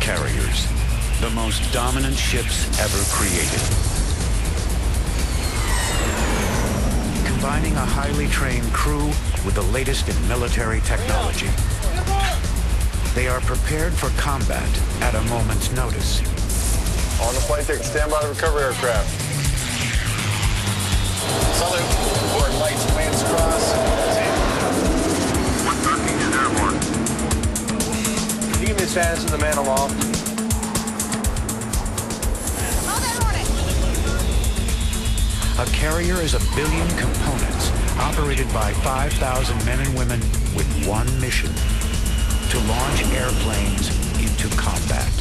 carriers, the most dominant ships ever created. Combining a highly trained crew with the latest in military technology. They are prepared for combat at a moment's notice. On the flight deck, stand by the recovery aircraft. Salute. Port lights, planes cross. 113 is airborne. Can you give me the status of the man aloft? A carrier is a billion components operated by 5,000 men and women with one mission: to launch airplanes into combat.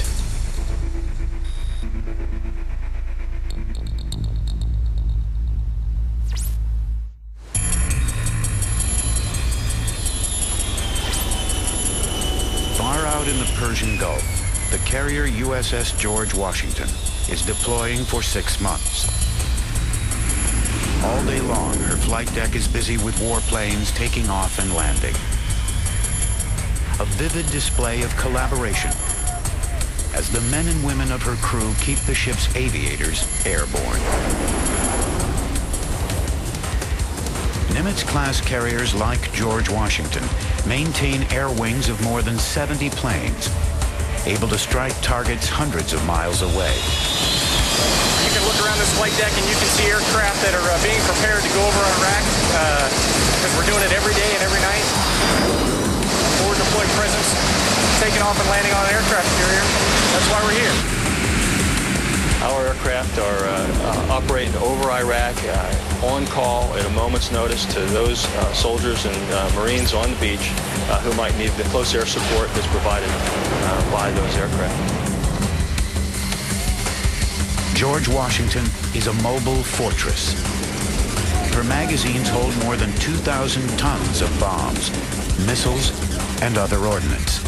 Far out in the Persian Gulf, the carrier USS George Washington is deploying for 6 months. All day long, her flight deck is busy with warplanes taking off and landing. A vivid display of collaboration as the men and women of her crew keep the ship's aviators airborne. Nimitz-class carriers like George Washington maintain air wings of more than 70 planes, able to strike targets hundreds of miles away. You can look around this flight deck and you can see aircraft that are being prepared to go over Iraq, because we're doing it every day and every night. Forward deployed presence, taking off and landing on an aircraft carrier. That's why we're here. Our aircraft are operating over Iraq on call at a moment's notice to those soldiers and Marines on the beach who might need the close air support that's provided by those aircraft. George Washington is a mobile fortress. Her magazines hold more than 2,000 tons of bombs, missiles, and other ordnance.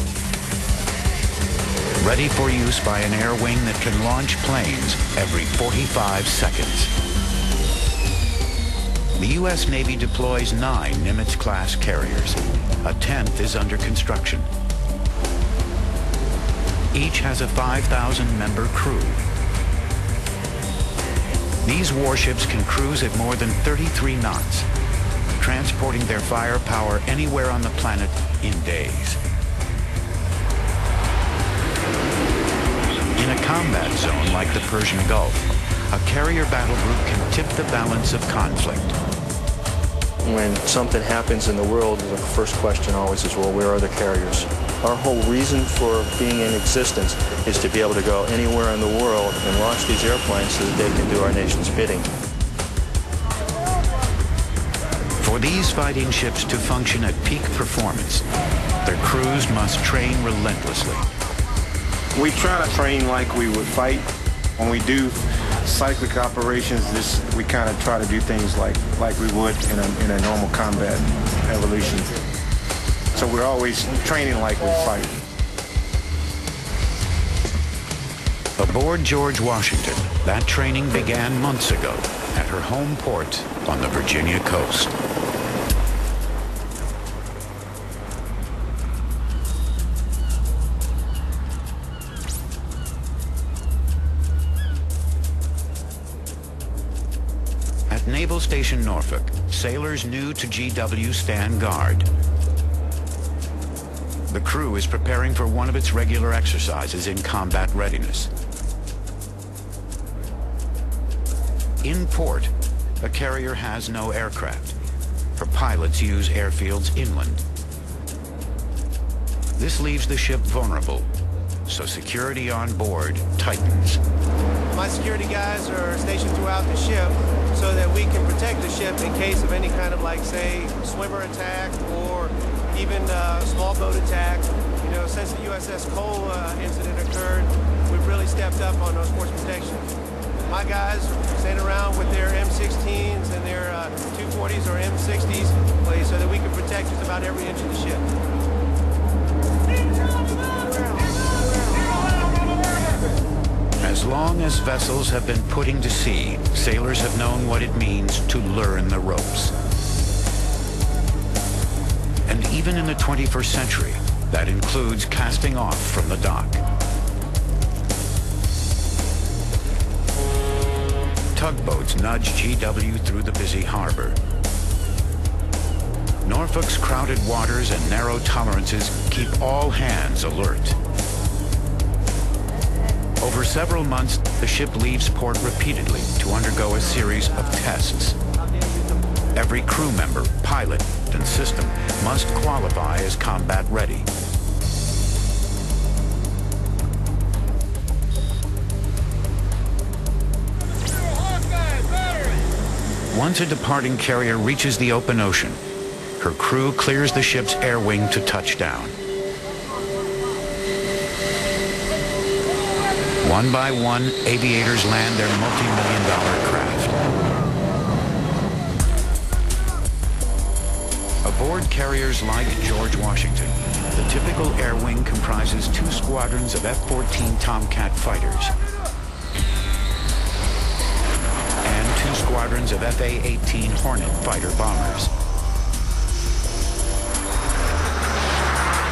Ready for use by an air wing that can launch planes every 45 seconds. The U.S. Navy deploys 9 Nimitz-class carriers. A 10th is under construction. Each has a 5,000-member crew. These warships can cruise at more than 33 knots, transporting their firepower anywhere on the planet in days. In a combat zone like the Persian Gulf, a carrier battle group can tip the balance of conflict. When something happens in the world, the first question always is, well, where are the carriers? Our whole reason for being in existence is to be able to go anywhere in the world and launch these airplanes so that they can do our nation's bidding. For these fighting ships to function at peak performance, their crews must train relentlessly. We try to train like we would fight. When we do cyclic operations, we kind of try to do things like we would in a normal combat evolution. So we're always training like we fight. Aboard George Washington, that training began months ago at her home port on the Virginia coast. At Naval Station Norfolk, sailors new to GW stand guard. The crew is preparing for one of its regular exercises in combat readiness. In port, a carrier has no aircraft. Her pilots use airfields inland. This leaves the ship vulnerable, so security on board tightens. My security guys are stationed throughout the ship so that we can protect the ship in case of any kind of, like, say, swimmer attack or even small boat attack. You know, since the USS Cole incident occurred, we've really stepped up on those force protections. My guys stand around with their M16s and their 240s or M60s so that we can protect just about every inch of the ship. As long as vessels have been putting to sea, sailors have known what it means to learn the ropes. And even in the 21st century, that includes casting off from the dock. tugboats nudge GW through the busy harbor. Norfolk's crowded waters and narrow tolerances keep all hands alert. Over several months, the ship leaves port repeatedly to undergo a series of tests. Every crew member, pilot, and system must qualify as combat ready. Once a departing carrier reaches the open ocean, her crew clears the ship's air wing to touchdown. One by one, aviators land their multi-million-dollar craft. Aboard carriers like George Washington, the typical air wing comprises 2 squadrons of F-14 Tomcat fighters and 2 squadrons of FA-18 Hornet fighter bombers.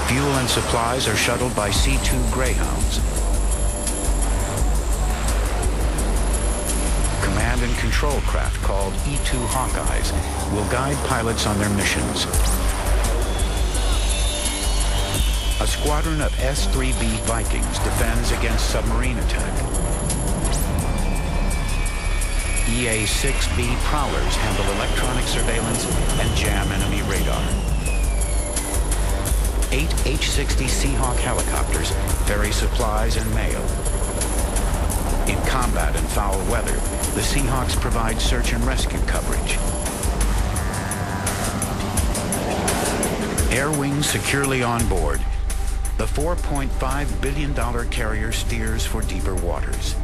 Fuel and supplies are shuttled by C-2 Greyhounds. Command and control craft called E-2 Hawkeyes will guide pilots on their missions. A squadron of S-3B Vikings defends against submarine attack. EA-6B Prowlers handle electronic surveillance and jam enemy radar. 8 H-60 Seahawk helicopters ferry supplies and mail. In combat and foul weather, the Seahawks provide search and rescue coverage. Air wings securely on board, the $4.5 billion carrier steers for deeper waters.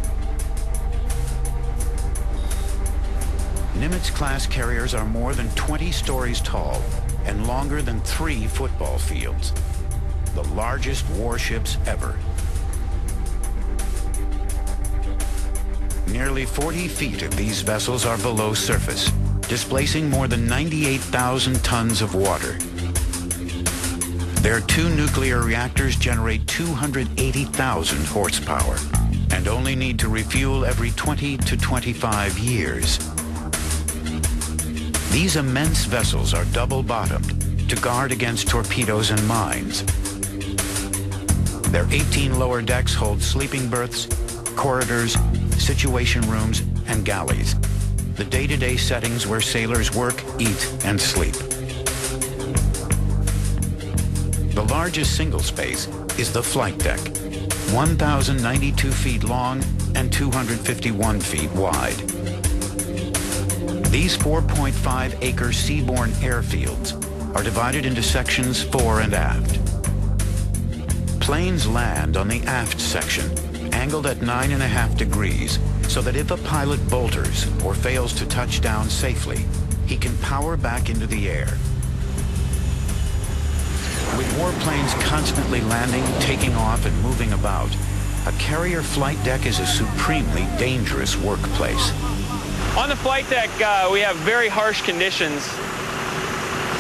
Nimitz-class carriers are more than 20 stories tall and longer than 3 football fields, the largest warships ever. Nearly 40 feet of these vessels are below surface, displacing more than 98,000 tons of water. Their 2 nuclear reactors generate 280,000 horsepower and only need to refuel every 20 to 25 years. These immense vessels are double-bottomed to guard against torpedoes and mines. Their 18 lower decks hold sleeping berths, corridors, situation rooms, and galleys, the day-to-day settings where sailors work, eat, and sleep. The largest single space is the flight deck, 1,092 feet long and 251 feet wide. These 4.5-acre seaborne airfields are divided into sections fore and aft. Planes land on the aft section, angled at 9.5 degrees, so that if a pilot bolters or fails to touch down safely, he can power back into the air. With warplanes constantly landing, taking off, and moving about, a carrier flight deck is a supremely dangerous workplace. On the flight deck, we have very harsh conditions.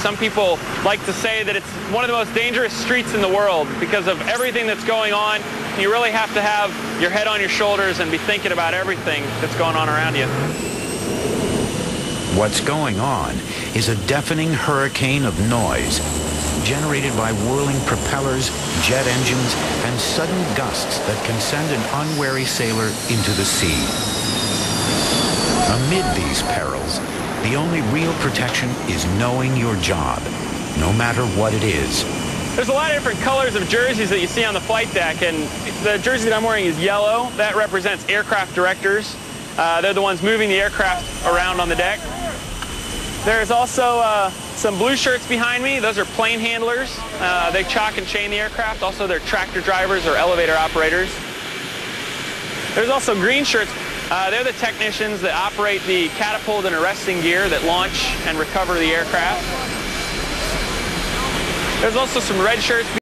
Some people like to say that it's one of the most dangerous streets in the world because of everything that's going on. You really have to have your head on your shoulders and be thinking about everything that's going on around you. What's going on is a deafening hurricane of noise generated by whirling propellers, jet engines, and sudden gusts that can send an unwary sailor into the sea. Amid these perils, the only real protection is knowing your job, no matter what it is. There's a lot of different colors of jerseys that you see on the flight deck, and the jersey that I'm wearing is yellow. That represents aircraft directors. They're the ones moving the aircraft around on the deck. There's also some blue shirts behind me. Those are plane handlers. They chock and chain the aircraft. Also, they're tractor drivers or elevator operators. There's also green shirts. They're the technicians that operate the catapult and arresting gear that launch and recover the aircraft. There's also some red shirts